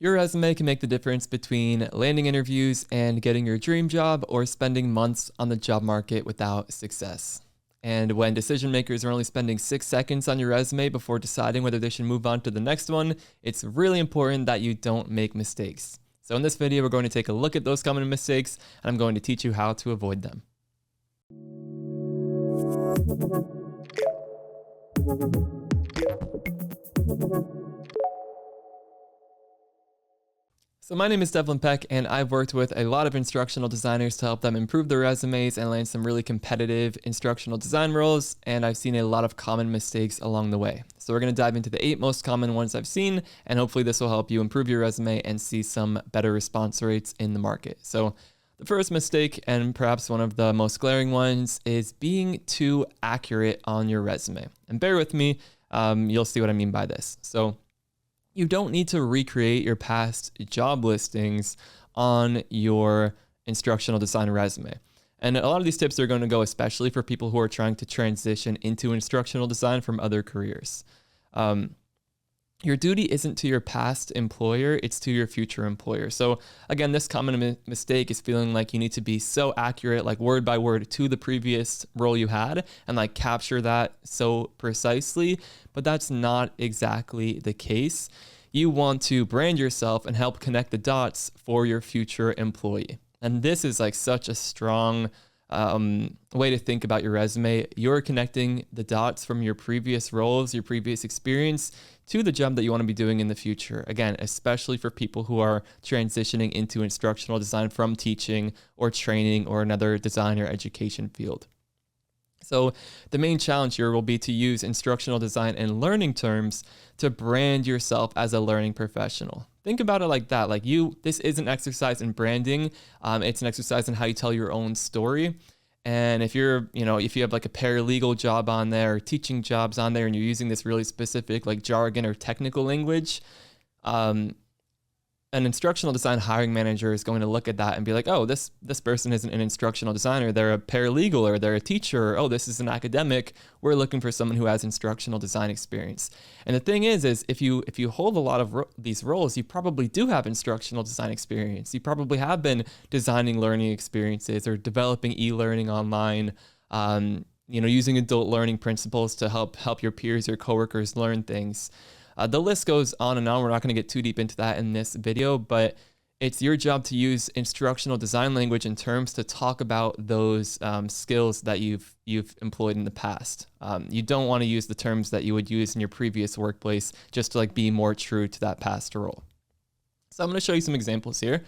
Your resume can make the difference between landing interviews and getting your dream job or spending months on the job market without success. And when decision makers are only spending 6 seconds on your resume before deciding whether they should move on to the next one, it's really important that you don't make mistakes. So in this video, we're going to take a look at those common mistakes, and I'm going to teach you how to avoid them. So my name is Devlin Peck, and I've worked with a lot of instructional designers to help them improve their resumes and land some really competitive instructional design roles, and I've seen a lot of common mistakes along the way. So we're going to dive into the 8 most common ones I've seen, and hopefully this will help you improve your resume and see some better response rates in the market. So the first mistake, and perhaps one of the most glaring ones, is being too accurate on your resume. And bear with me, you'll see what I mean by this. So you don't need to recreate your past job listings on your instructional design resume. And a lot of these tips are going to go especially for people who are trying to transition into instructional design from other careers. Your duty isn't to your past employer, it's to your future employer. So again, this common mistake is feeling like you need to be so accurate, like word by word, to the previous role you had and like capture that so precisely, but that's not exactly the case. You want to brand yourself and help connect the dots for your future employee. And this is like such a strong way to think about your resume. You're connecting the dots from your previous roles, your previous experience, to the job that you want to be doing in the future. Again, especially for people who are transitioning into instructional design from teaching or training or another design or education field. So the main challenge here will be to use instructional design and learning terms to brand yourself as a learning professional. Think about it like that. Like this is an exercise in branding. It's an exercise in how you tell your own story. And if if you have like a paralegal job on there or teaching jobs on there and you're using this really specific like jargon or technical language, an instructional design hiring manager is going to look at that and be like, oh, this person isn't an instructional designer. They're a paralegal or they're a teacher. Or, oh, this is an academic. We're looking for someone who has instructional design experience. And the thing is if you hold a lot of these roles, you probably do have instructional design experience. You probably have been designing learning experiences or developing e-learning online, using adult learning principles to help your peers, your coworkers learn things. The list goes on and on. We're not going to get too deep into that in this video, but it's your job to use instructional design language and terms to talk about those skills that you've employed in the past. You don't want to use the terms that you would use in your previous workplace just to like be more true to that past role. So I'm going to show you some examples here.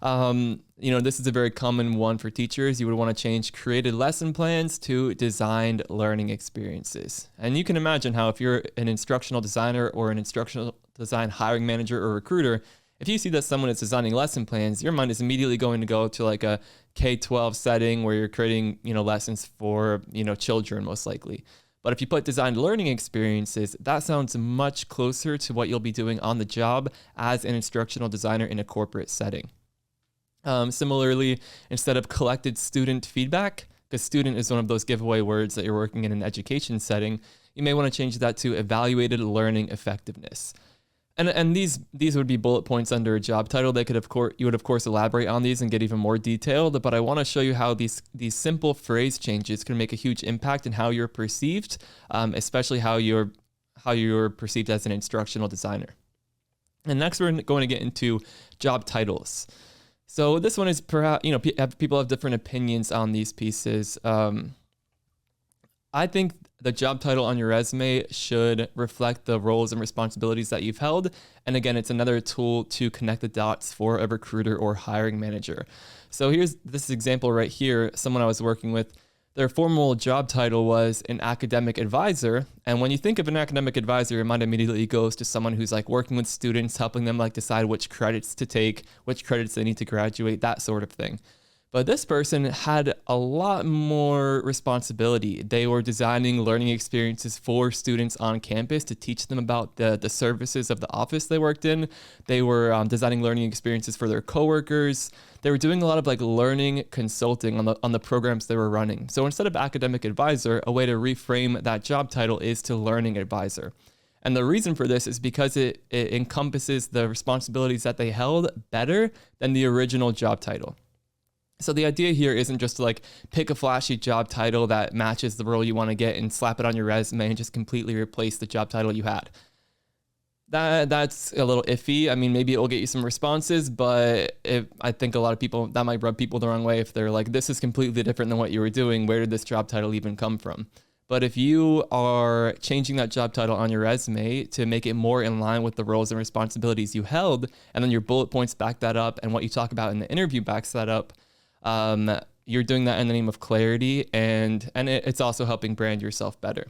This is a very common one for teachers. You would want to change created lesson plans to designed learning experiences. And you can imagine how if you're an instructional designer or an instructional design hiring manager or recruiter, if you see that someone is designing lesson plans, your mind is immediately going to go to like a K-12 setting where you're creating, lessons for, children most likely. But if you put designed learning experiences, that sounds much closer to what you'll be doing on the job as an instructional designer in a corporate setting. Similarly, instead of collected student feedback, because student is one of those giveaway words that you're working in an education setting, you may want to change that to evaluated learning effectiveness. And these would be bullet points under a job title. You would of course elaborate on these and get even more detailed, but I want to show you how these simple phrase changes can make a huge impact in how you're perceived, especially how you're perceived as an instructional designer. And next we're going to get into job titles. So this one is perhaps, people have different opinions on these pieces. I think the job title on your resume should reflect the roles and responsibilities that you've held. And again, it's another tool to connect the dots for a recruiter or hiring manager. So here's this example right here. Someone I was working with, their formal job title was an academic advisor. And when you think of an academic advisor, your mind immediately goes to someone who's like working with students, helping them like decide which credits to take, which credits they need to graduate, that sort of thing. But this person had a lot more responsibility. They were designing learning experiences for students on campus to teach them about the services of the office they worked in. They were designing learning experiences for their coworkers. They were doing a lot of like learning consulting on the programs they were running. So instead of academic advisor, a way to reframe that job title is to learning advisor. And the reason for this is because it encompasses the responsibilities that they held better than the original job title. So the idea here isn't just to like pick a flashy job title that matches the role you want to get and slap it on your resume and just completely replace the job title you had. That's a little iffy. I mean, maybe it will get you some responses, but I think a lot of people, that might rub people the wrong way if they're like, this is completely different than what you were doing. Where did this job title even come from? But if you are changing that job title on your resume to make it more in line with the roles and responsibilities you held, and then your bullet points back that up, and what you talk about in the interview backs that up, you're doing that in the name of clarity, and it's also helping brand yourself better.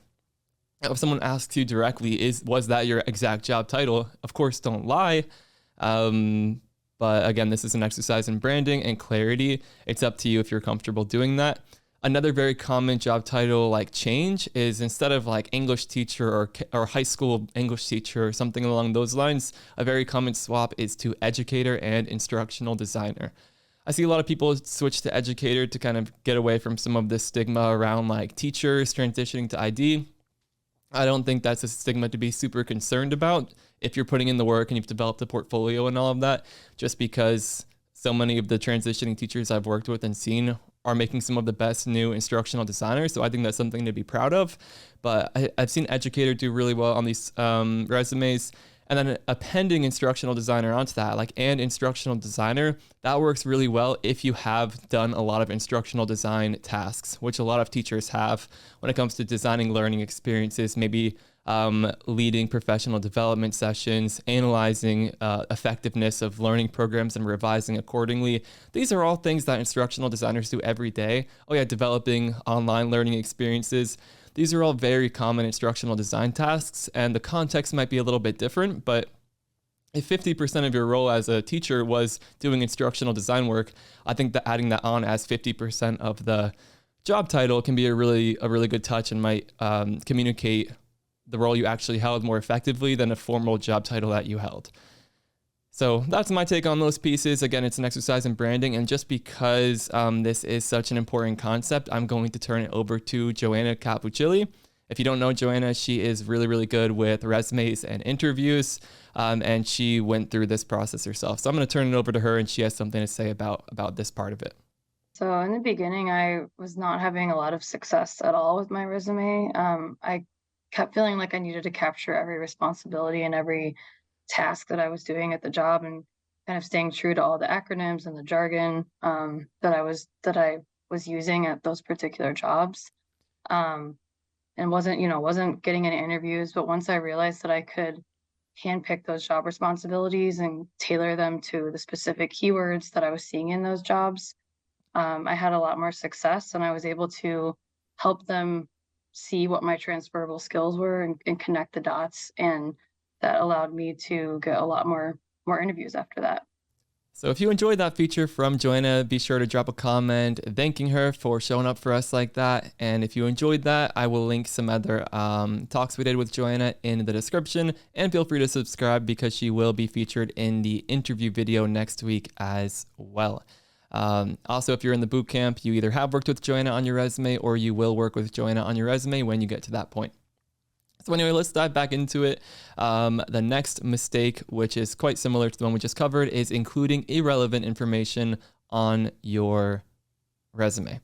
If someone asks you directly, was that your exact job title? Of course, don't lie. But again, this is an exercise in branding and clarity. It's up to you if you're comfortable doing that. Another very common job title like change is, instead of like English teacher or high school English teacher or something along those lines, a very common swap is to educator and instructional designer. I see a lot of people switch to educator to kind of get away from some of this stigma around like teachers transitioning to ID. I don't think that's a stigma to be super concerned about if you're putting in the work and you've developed a portfolio and all of that, just because so many of the transitioning teachers I've worked with and seen are making some of the best new instructional designers. So I think that's something to be proud of. But I've seen educator do really well on these resumes. And then appending instructional designer onto that, like and instructional designer, that works really well if you have done a lot of instructional design tasks, which a lot of teachers have when it comes to designing learning experiences, maybe leading professional development sessions, analyzing effectiveness of learning programs and revising accordingly. These are all things that instructional designers do every day. Oh yeah, developing online learning experiences. These are all very common instructional design tasks, and the context might be a little bit different, but if 50% of your role as a teacher was doing instructional design work, I think that adding that on as 50% of the job title can be a really good touch and might communicate the role you actually held more effectively than a formal job title that you held. So that's my take on those pieces. Again, it's an exercise in branding, and just because this is such an important concept, I'm going to turn it over to Joanna Capuchilli. If you don't know Joanna, she is really good with resumes and interviews, and she went through this process herself. So I'm going to turn it over to her, and she has something to say about this part of it. So in the beginning, I was not having a lot of success at all with my resume. I kept feeling like I needed to capture every responsibility and every task that I was doing at the job, and kind of staying true to all the acronyms and the jargon that I was using at those particular jobs. And wasn't getting any interviews. But once I realized that I could handpick those job responsibilities and tailor them to the specific keywords that I was seeing in those jobs, I had a lot more success, and I was able to help them see what my transferable skills were, and connect the dots. And that allowed me to get a lot more interviews after that. So if you enjoyed that feature from Joanna, be sure to drop a comment thanking her for showing up for us like that. And if you enjoyed that, I will link some other talks we did with Joanna in the description. And feel free to subscribe, because she will be featured in the interview video next week as well. Also, if you're in the boot camp, you either have worked with Joanna on your resume, or you will work with Joanna on your resume when you get to that point. So anyway, let's dive back into it. The next mistake, which is quite similar to the one we just covered, is including irrelevant information on your resume.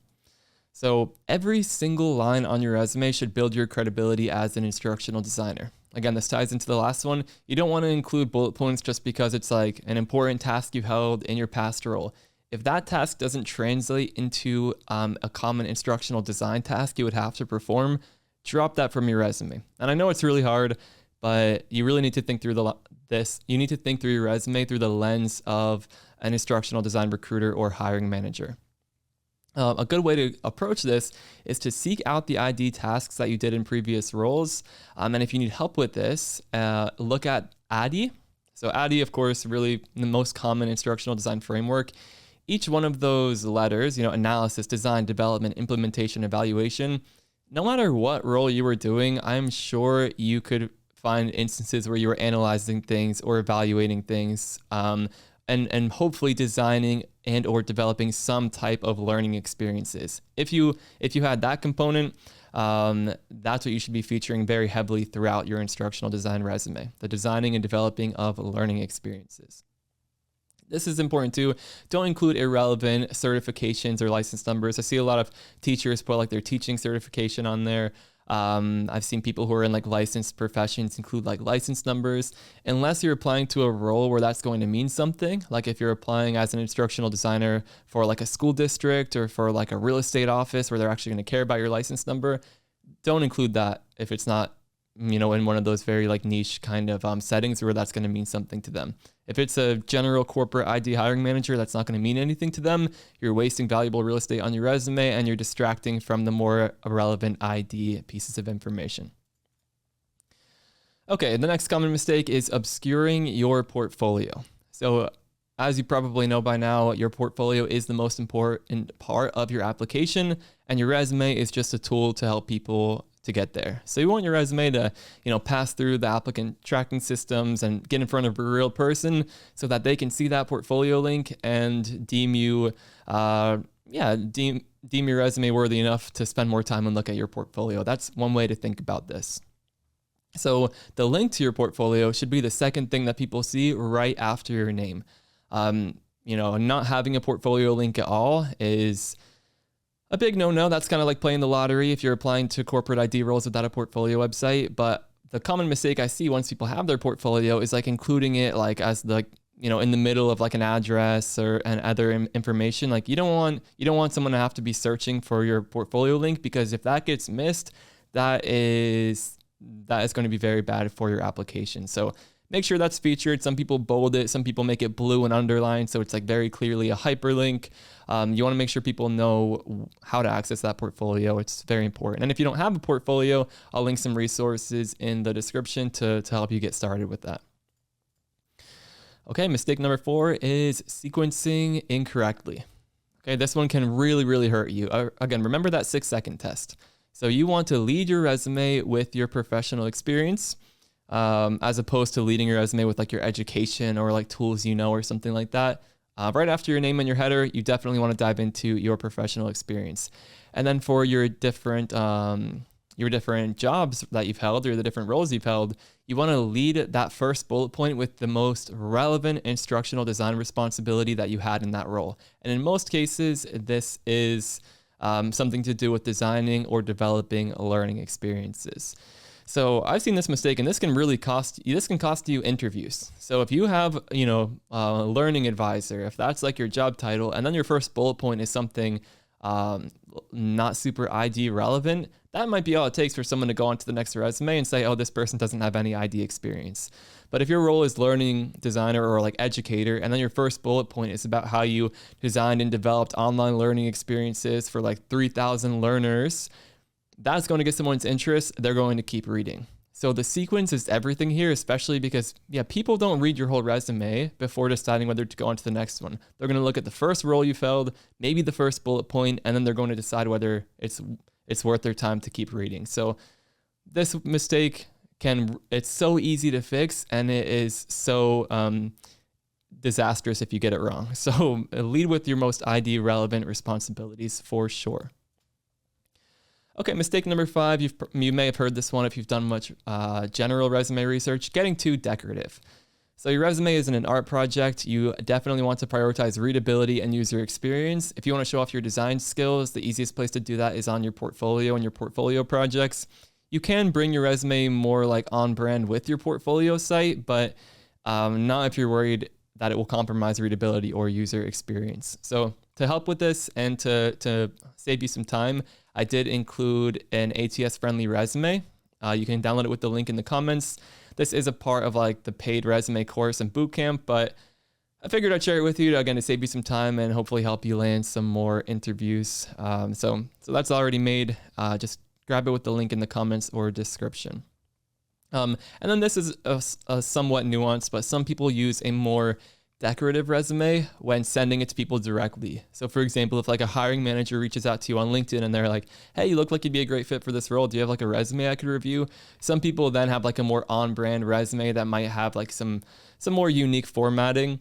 So every single line on your resume should build your credibility as an instructional designer. Again, this ties into the last one. You don't want to include bullet points just because it's like an important task you held in your past role. If that task doesn't translate into a common instructional design task you would have to perform, drop that from your resume. And I know it's really hard, but you really need to think through this. You need to think through your resume through the lens of an instructional design recruiter or hiring manager. A good way to approach this is to seek out the ID tasks that you did in previous roles. And if you need help with this, look at ADDIE. So ADDIE, of course, really the most common instructional design framework. Each one of those letters, analysis, design, development, implementation, evaluation, no matter what role you were doing, I'm sure you could find instances where you were analyzing things or evaluating things, and hopefully designing and or developing some type of learning experiences. If you had that component, That's what you should be featuring very heavily throughout your instructional design resume, the designing and developing of learning experiences. This is important too. Don't include irrelevant certifications or license numbers. I see a lot of teachers put like their teaching certification on there. I've seen people who are in like licensed professions include like license numbers. Unless you're applying to a role where that's going to mean something, like if you're applying as an instructional designer for like a school district or for like a real estate office where they're actually going to care about your license number, don't include that if it's not, in one of those very like niche kind of settings where that's going to mean something to them. If it's a general corporate ID hiring manager, that's not going to mean anything to them. You're wasting valuable real estate on your resume and you're distracting from the more relevant ID pieces of information. Okay, the next common mistake is obscuring your portfolio. So as you probably know by now, your portfolio is the most important part of your application, and your resume is just a tool to help people to get there. So you want your resume to, pass through the applicant tracking systems and get in front of a real person so that they can see that portfolio link and deem you, deem your resume worthy enough to spend more time and look at your portfolio. That's one way to think about this. So the link to your portfolio should be the second thing that people see right after your name. Not having a portfolio link at all is a big no-no. That's kind of like playing the lottery if you're applying to corporate ID roles without a portfolio website. But the common mistake I see once people have their portfolio is like including it like as the, in the middle of like an address or and other information. Like you don't want someone to have to be searching for your portfolio link, because if that gets missed, that is going to be very bad for your application. So make sure that's featured. Some people bold it, some people make it blue and underlined, so it's like very clearly a hyperlink. You want to make sure people know how to access that portfolio. It's very important. And if you don't have a portfolio, I'll link some resources in the description to help you get started with that. Okay, mistake number 4 is sequencing incorrectly. Okay, this one can really, really hurt you. Again, remember that 6-second test. So you want to lead your resume with your professional experience, as opposed to leading your resume with like your education or like tools or something like that. Right after your name and your header, you definitely want to dive into your professional experience. And then for your different jobs that you've held or the different roles you've held, you want to lead that first bullet point with the most relevant instructional design responsibility that you had in that role. And in most cases, this is something to do with designing or developing learning experiences. So I've seen this mistake, and this can really cost you interviews. So if you have, a learning advisor, if that's like your job title, and then your first bullet point is something not super ID relevant, that might be all it takes for someone to go onto the next resume and say, oh, this person doesn't have any ID experience. But if your role is learning designer or like educator, and then your first bullet point is about how you designed and developed online learning experiences for like 3,000 learners, that's going to get someone's interest. They're going to keep reading. So the sequence is everything here, especially because, people don't read your whole resume before deciding whether to go on to the next one. They're going to look at the first role you held, maybe the first bullet point, and then they're going to decide whether it's worth their time to keep reading. So this mistake it's so easy to fix, and it is so disastrous if you get it wrong. So lead with your most ID relevant responsibilities for sure. Okay, mistake number 5, you may have heard this one if you've done much general resume research, getting too decorative. So your resume isn't an art project. You definitely want to prioritize readability and user experience. If you want to show off your design skills, the easiest place to do that is on your portfolio and your portfolio projects. You can bring your resume more like on brand with your portfolio site, but not if you're worried that it will compromise readability or user experience. So to help with this and to save you some time, I did include an ATS-friendly resume. You can download it with the link in the comments. This is a part of like the paid resume course and bootcamp, but I figured I'd share it with you to save you some time and hopefully help you land some more interviews. So that's already made. Just grab it with the link in the comments or description. And then this is a somewhat nuanced, but some people use a more decorative resume when sending it to people directly. So for example, if like a hiring manager reaches out to you on LinkedIn and they're like, hey, you look like you'd be a great fit for this role. Do you have like a resume I could review? Some people then have like a more on-brand resume that might have like some more unique formatting.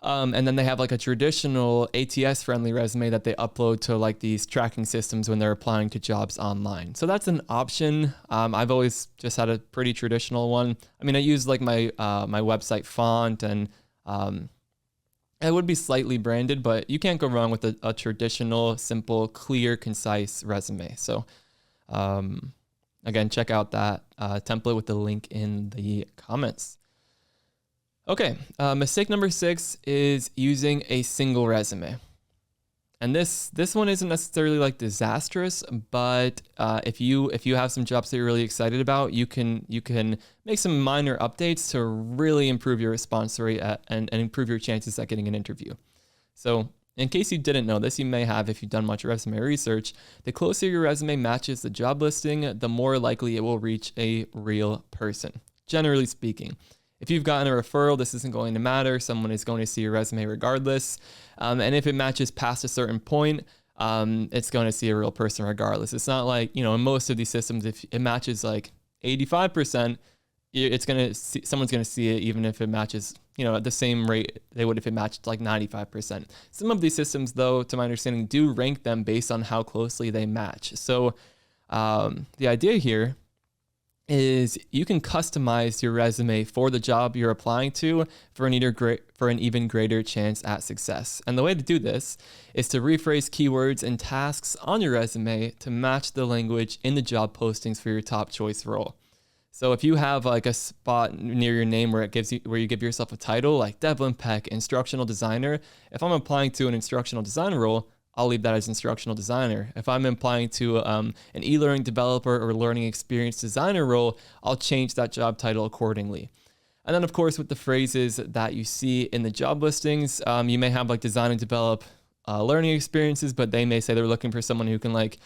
And then they have like a traditional ATS friendly resume that they upload to like these tracking systems when they're applying to jobs online. So that's an option. I've always just had a pretty traditional one. I mean, I use like my my website font, and it would be slightly branded, but you can't go wrong with a traditional, simple, clear, concise resume. So again, check out that template with the link in the comments. Okay, mistake number 6 is using a single resume. And this one isn't necessarily like disastrous, but if you have some jobs that you're really excited about, you can make some minor updates to really improve your response rate and improve your chances at getting an interview. So in case you didn't know this, you may have if you've done much resume research. The closer your resume matches the job listing, the more likely it will reach a real person, generally speaking. If you've gotten a referral, this isn't going to matter. Someone is going to see your resume regardless. And if it matches past a certain point, it's going to see a real person regardless. It's not like, in most of these systems, if it matches like 85%, someone's going to see it even if it matches, at the same rate they would if it matched like 95%. Some of these systems, though, to my understanding, do rank them based on how closely they match. So the idea here is you can customize your resume for the job you're applying to for an even greater chance at success. And the way to do this is to rephrase keywords and tasks on your resume to match the language in the job postings for your top choice role. So if you have like a spot near your name where you give yourself a title like Devlin Peck, instructional designer, if I'm applying to an instructional design role, I'll leave that as instructional designer. If I'm applying to an e-learning developer or learning experience designer role, I'll change that job title accordingly. And then, of course, with the phrases that you see in the job listings, you may have like design and develop learning experiences, but they may say they're looking for someone who can like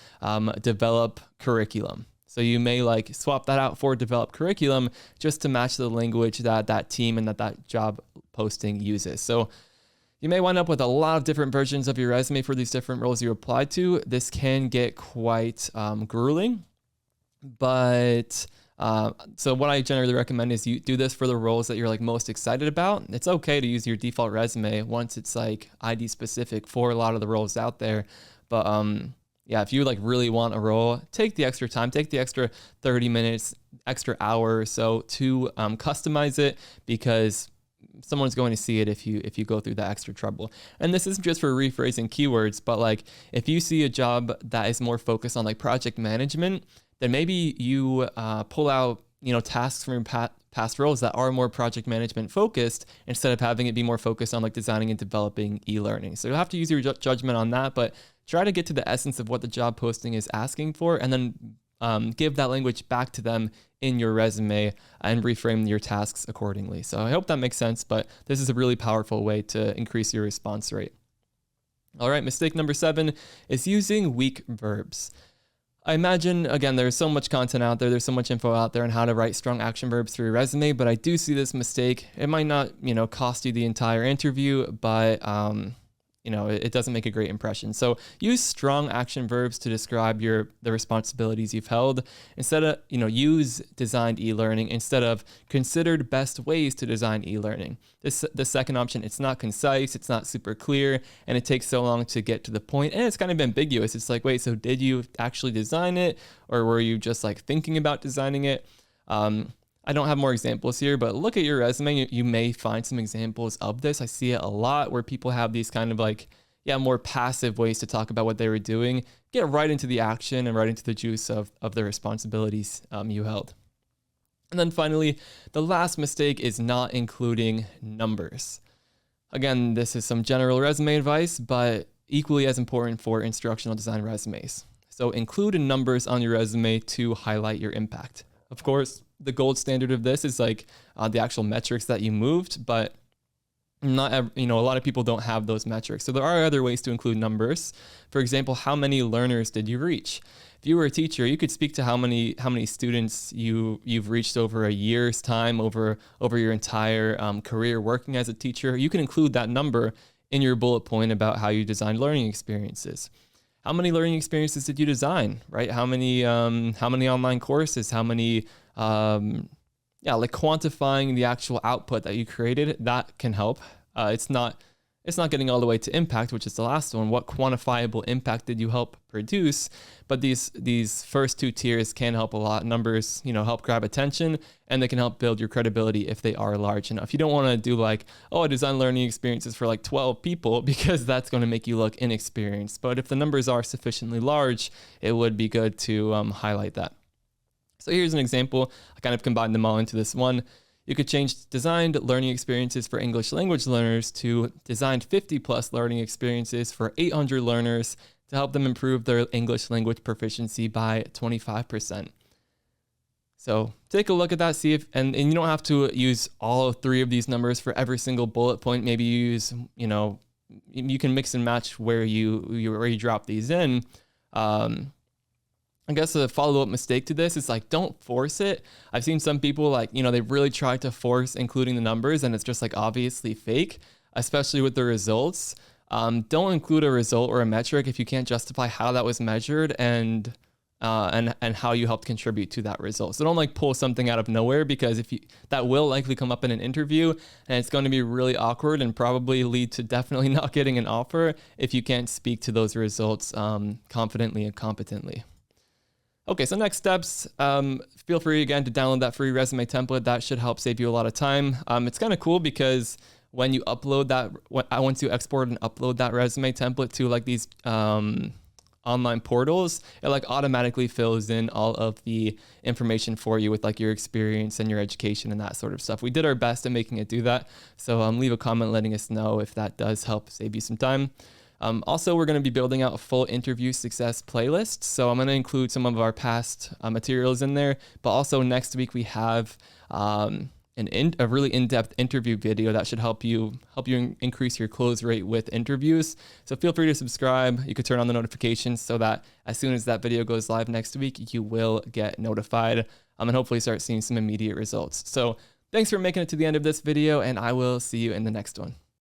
develop curriculum. So you may like swap that out for develop curriculum just to match the language that team and that job posting uses. So you may wind up with a lot of different versions of your resume for these different roles you apply to. This can get quite grueling, but so what I generally recommend is you do this for the roles that you're like most excited about. It's okay to use your default resume once it's like ID specific for a lot of the roles out there. But yeah, if you like really want a role, take the extra time, take the extra 30 minutes, extra hour or so to customize it, because someone's going to see it if you go through that extra trouble. And this isn't just for rephrasing keywords, but like if you see a job that is more focused on like project management, then maybe you pull out tasks from your past roles that are more project management focused instead of having it be more focused on like designing and developing e-learning. So you'll have to use your judgment on that, but try to get to the essence of what the job posting is asking for, and then give that language back to them in your resume and reframe your tasks accordingly. So I hope that makes sense, but this is a really powerful way to increase your response rate. All right, mistake number 7 is using weak verbs. I imagine, again, there's so much content out there, there's so much info out there on how to write strong action verbs for your resume, but I do see this mistake. It might not, cost you the entire interview, but it doesn't make a great impression. So use strong action verbs to describe the responsibilities you've held. Instead of, use designed e-learning instead of considered best ways to design e-learning. The second option, it's not concise, it's not super clear, and it takes so long to get to the point, and it's kind of ambiguous. It's like, wait, so did you actually design it, or were you just like thinking about designing it? I don't have more examples here, but look at your resume. You may find some examples of this. I see it a lot where people have these kind of like, more passive ways to talk about what they were doing. Get right into the action and right into the juice of the responsibilities you held. And then finally, the last mistake is not including numbers. Again, this is some general resume advice, but equally as important for instructional design resumes. So include numbers on your resume to highlight your impact. Of course, the gold standard of this is like the actual metrics that you moved, but not a lot of people don't have those metrics. So there are other ways to include numbers. For example, how many learners did you reach? If you were a teacher, you could speak to how many students you've reached over a year's time, over your entire career working as a teacher. You can include that number in your bullet point about how you designed learning experiences. How many learning experiences did you design, right? How many online courses? How many, like quantifying the actual output that you created, that can help. It's not it's not getting all the way to impact, which is the last one. What quantifiable impact did you help produce? But these first two tiers can help a lot. Numbers, help grab attention, and they can help build your credibility if they are large enough. You don't want to do like, oh, I design learning experiences for like 12 people, because that's going to make you look inexperienced. But if the numbers are sufficiently large, it would be good to highlight that. So here's an example. I kind of combined them all into this one. You could change designed learning experiences for English language learners to designed 50+ learning experiences for 800 learners to help them improve their English language proficiency by 25%. So take a look at that, see if, and you don't have to use all three of these numbers for every single bullet point. Maybe you use, you can mix and match where you drop these in. I guess a follow-up mistake to this is like, don't force it. I've seen some people like, they really try to force including the numbers, and it's just like obviously fake, especially with the results. Don't include a result or a metric if you can't justify how that was measured and how you helped contribute to that result. So don't like pull something out of nowhere, because that will likely come up in an interview, and it's going to be really awkward and probably lead to definitely not getting an offer if you can't speak to those results confidently and competently. Okay, so next steps, feel free again to download that free resume template. That should help save you a lot of time. It's kind of cool because when you upload that, once you export and upload that resume template to like these online portals, it like automatically fills in all of the information for you with like your experience and your education and that sort of stuff. We did our best at making it do that. So leave a comment letting us know if that does help save you some time. Also, we're going to be building out a full interview success playlist. So I'm going to include some of our past materials in there, but also next week we have a really in-depth interview video that should help you increase your close rate with interviews. So feel free to subscribe. You could turn on the notifications so that as soon as that video goes live next week, you will get notified and hopefully start seeing some immediate results. So thanks for making it to the end of this video, and I will see you in the next one.